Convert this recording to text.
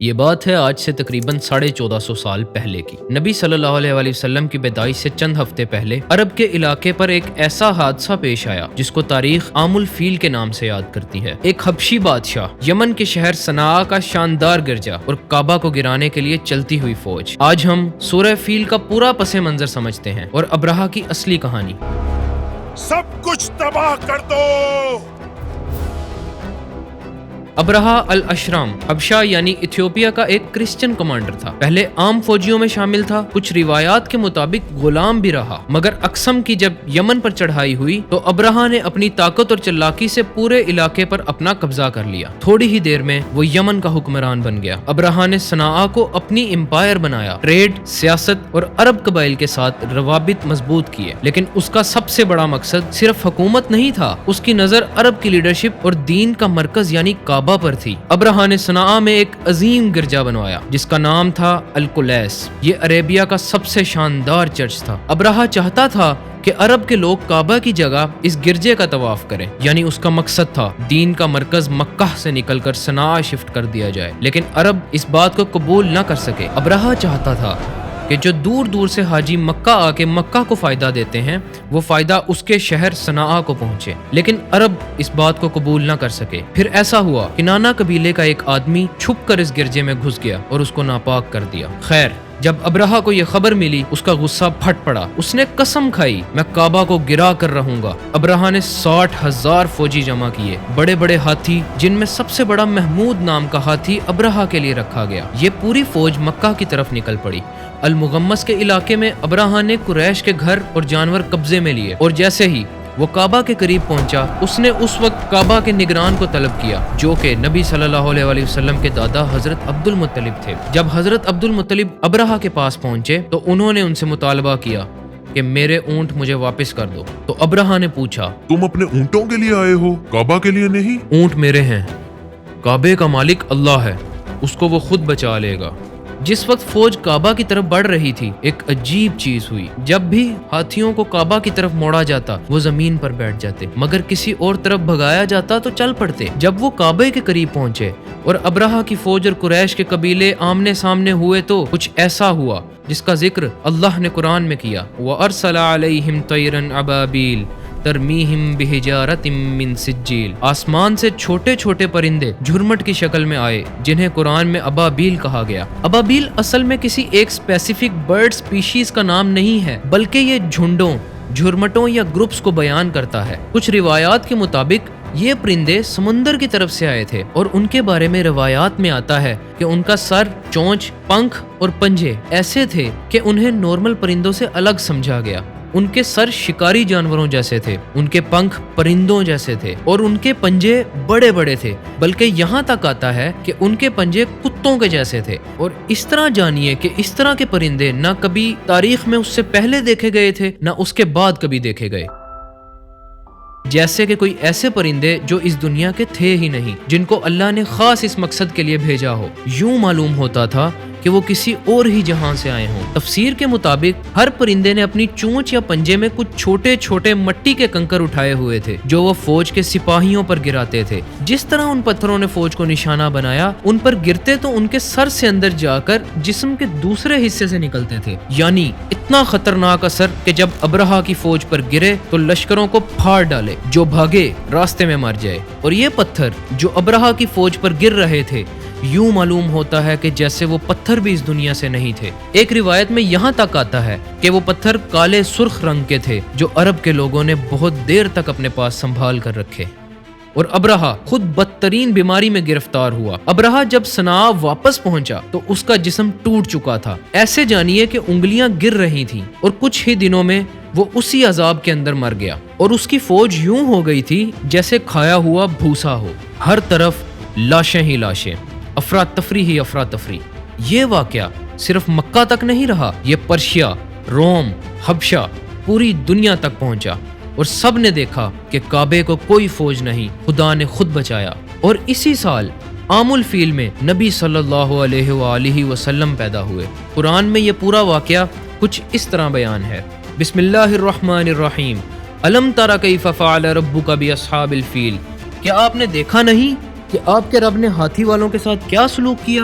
یہ بات ہے آج سے تقریباً 1450 سال پہلے کی۔ نبی صلی اللہ علیہ وسلم کی پیدائش سے چند ہفتے پہلے عرب کے علاقے پر ایک ایسا حادثہ پیش آیا جس کو تاریخ عام الفیل کے نام سے یاد کرتی ہے۔ ایک حبشی بادشاہ، یمن کے شہر صنعاء کا شاندار گرجا اور کعبہ کو گرانے کے لیے چلتی ہوئی فوج۔ آج ہم سورہ فیل کا پورا پس منظر سمجھتے ہیں اور ابرہہ کی اصلی کہانی۔ سب کچھ تباہ کر دو۔ ابرہہ الاشرام حبشہ یعنی ایتھیوپیا کا ایک کرسچن کمانڈر تھا۔ پہلے عام فوجیوں میں شامل تھا، کچھ روایات کے مطابق غلام بھی رہا، مگر اقسم کی جب یمن پر چڑھائی ہوئی تو ابرہہ نے اپنی طاقت اور چلاکی سے پورے علاقے پر اپنا قبضہ کر لیا۔ تھوڑی ہی دیر میں وہ یمن کا حکمران بن گیا۔ ابرہہ نے صنعاء کو اپنی امپائر بنایا، ٹریڈ، سیاست اور عرب قبائل کے ساتھ روابط مضبوط کیے، لیکن اس کا سب سے بڑا مقصد صرف حکومت نہیں تھا، اس کی نظر عرب کی لیڈرشپ اور دین کا مرکز یعنی کعبہ پر تھی۔ ابرہہ نے صنعاء میں ایک عظیم گرجا بنوایا جس کا نام تھا القلیس۔ یہ عربیہ کا سب سے شاندار چرچ تھا۔ ابرہہ چاہتا تھا کہ عرب کے لوگ کعبہ کی جگہ اس گرجے کا طواف کریں، یعنی اس کا مقصد تھا دین کا مرکز مکہ سے نکل کر صنعاء شفٹ کر دیا جائے، لیکن عرب اس بات کو قبول نہ کر سکے۔ ابرہہ چاہتا تھا کہ جو دور دور سے حاجی مکہ آ کے مکہ کو فائدہ دیتے ہیں وہ فائدہ اس کے شہر صنعاء کو پہنچے، لیکن عرب اس بات کو قبول نہ کر سکے۔ پھر ایسا ہوا کہ کنانہ قبیلے کا ایک آدمی چھپ کر اس گرجے میں گھس گیا اور اس کو ناپاک کر دیا۔ خیر، جب ابرہہ کو یہ خبر ملی اس کا غصہ پھٹ پڑا۔ اس نے قسم کھائی، میں کعبہ کو گرا کر رہوں گا۔ ابرہہ نے 60,000 فوجی جمع کیے، بڑے بڑے ہاتھی، جن میں سب سے بڑا محمود نام کا ہاتھی ابرہہ کے لیے رکھا گیا۔ یہ پوری فوج مکہ کی طرف نکل پڑی۔ المغمس کے علاقے میں ابرہہ نے قریش کے گھر اور جانور قبضے میں لیے، اور جیسے ہی وہ کعبہ کے قریب پہنچا اس نے اس وقت کعبہ کے نگران کو طلب کیا جو کہ نبی صلی اللہ علیہ وسلم کے دادا حضرت عبد المطلب تھے۔ جب حضرت عبد المطلب ابرہہ کے پاس پہنچے تو انہوں نے ان سے مطالبہ کیا کہ میرے اونٹ مجھے واپس کر دو۔ تو ابرہہ نے پوچھا، تم اپنے اونٹوں کے لیے آئے ہو، کعبہ کے لیے نہیں؟ اونٹ میرے ہیں، کعبے کا مالک اللہ ہے، اس کو وہ خود بچا لے گا۔ جس وقت فوج کعبہ کی طرف بڑھ رہی تھی ایک عجیب چیز ہوئی۔ جب بھی ہاتھیوں کو کعبہ کی طرف موڑا جاتا وہ زمین پر بیٹھ جاتے، مگر کسی اور طرف بھگایا جاتا تو چل پڑتے۔ جب وہ کعبے کے قریب پہنچے اور ابرہہ کی فوج اور قریش کے قبیلے آمنے سامنے ہوئے تو کچھ ایسا ہوا جس کا ذکر اللہ نے قرآن میں کیا، وَأَرْسَلَ عَلَيْهِمْ طَيْرًا أَبَابِيلَ ترمیہم بحجارۃ من سجیل۔ آسمان سے چھوٹے چھوٹے پرندے جھرمٹ کی شکل میں آئے جنہیں قرآن میں ابابیل کہا گیا۔ ابابیل اصل میں کسی ایک اسپیسیفک برڈ سپیشیز کا نام نہیں ہے، بلکہ یہ جھنڈوں، جھرمٹوں یا گروپس کو بیان کرتا ہے۔ کچھ روایات کے مطابق یہ پرندے سمندر کی طرف سے آئے تھے اور ان کے بارے میں روایات میں آتا ہے کہ ان کا سر، چونچ، پنکھ اور پنجے ایسے تھے کہ انہیں نارمل پرندوں سے الگ سمجھا گیا۔ ان کے سر شکاری جانوروں جیسے تھے، ان کے پنکھ پرندوں جیسے تھے اور ان کے پنجے بڑے بڑے تھے، بلکہ یہاں تک آتا ہے کہ ان کے پنجے کتوں کے جیسے تھے۔ اور اس طرح جانیے کہ اس طرح کے پرندے نہ کبھی تاریخ میں اس سے پہلے دیکھے گئے تھے نہ اس کے بعد کبھی دیکھے گئے، جیسے کہ کوئی ایسے پرندے جو اس دنیا کے تھے ہی نہیں، جن کو اللہ نے خاص اس مقصد کے لیے بھیجا ہو۔ یوں معلوم ہوتا تھا کہ وہ کسی اور ہی جہاں سے آئے ہوں۔ تفسیر کے مطابق ہر پرندے نے اپنی چونچ یا پنجے میں کچھ چھوٹے چھوٹے مٹی کے کنکر اٹھائے ہوئے تھے جو وہ فوج کے سپاہیوں پر گراتے تھے۔ جس طرح ان پتھروں نے فوج کو نشانہ بنایا، ان پر گرتے تو ان کے سر سے اندر جا کر جسم کے دوسرے حصے سے نکلتے تھے، یعنی اتنا خطرناک اثر کہ جب ابرہہ کی فوج پر گرے تو لشکروں کو پھاڑ ڈالے، جو بھاگے راستے میں مر جائے۔ اور یہ پتھر جو ابرہہ کی فوج پر گر رہے تھے یوں معلوم ہوتا ہے کہ جیسے وہ پتھر بھی اس دنیا سے نہیں تھے۔ ایک روایت میں یہاں تک آتا ہے کہ وہ پتھر کالے سرخ رنگ کے تھے جو عرب کے لوگوں نے بہت دیر تک اپنے پاس سنبھال کر رکھے۔ اور ابرہہ خود بدترین بیماری میں گرفتار ہوا۔ ابرہہ جب صنعاء واپس پہنچا تو اس کا جسم ٹوٹ چکا تھا، ایسے جانیے کہ انگلیاں گر رہی تھیں، اور کچھ ہی دنوں میں وہ اسی عذاب کے اندر مر گیا۔ اور اس کی فوج یوں ہو گئی تھی جیسے کھایا ہوا بھوسا ہو، ہر طرف لاشیں ہی لاشیں، افراتفری ہی افراتفری۔ یہ واقعہ صرف مکہ تک نہیں رہا، یہ پرشیا، روم، حبشہ، پوری دنیا تک پہنچا، اور سب نے دیکھا کہ کعبے کو کوئی فوج نہیں، خدا نے خود بچایا۔ اور اسی سال عام الفیل میں نبی صلی اللہ علیہ وآلہ وسلم پیدا ہوئے۔ قرآن میں یہ پورا واقعہ کچھ اس طرح بیان ہے، بسم اللہ الرحمن الرحیم، الم تر کیف فعل ربک باصحاب الفیل، کیا آپ نے دیکھا نہیں کہ آپ کے رب نے ہاتھی والوں کے ساتھ کیا سلوک کیا؟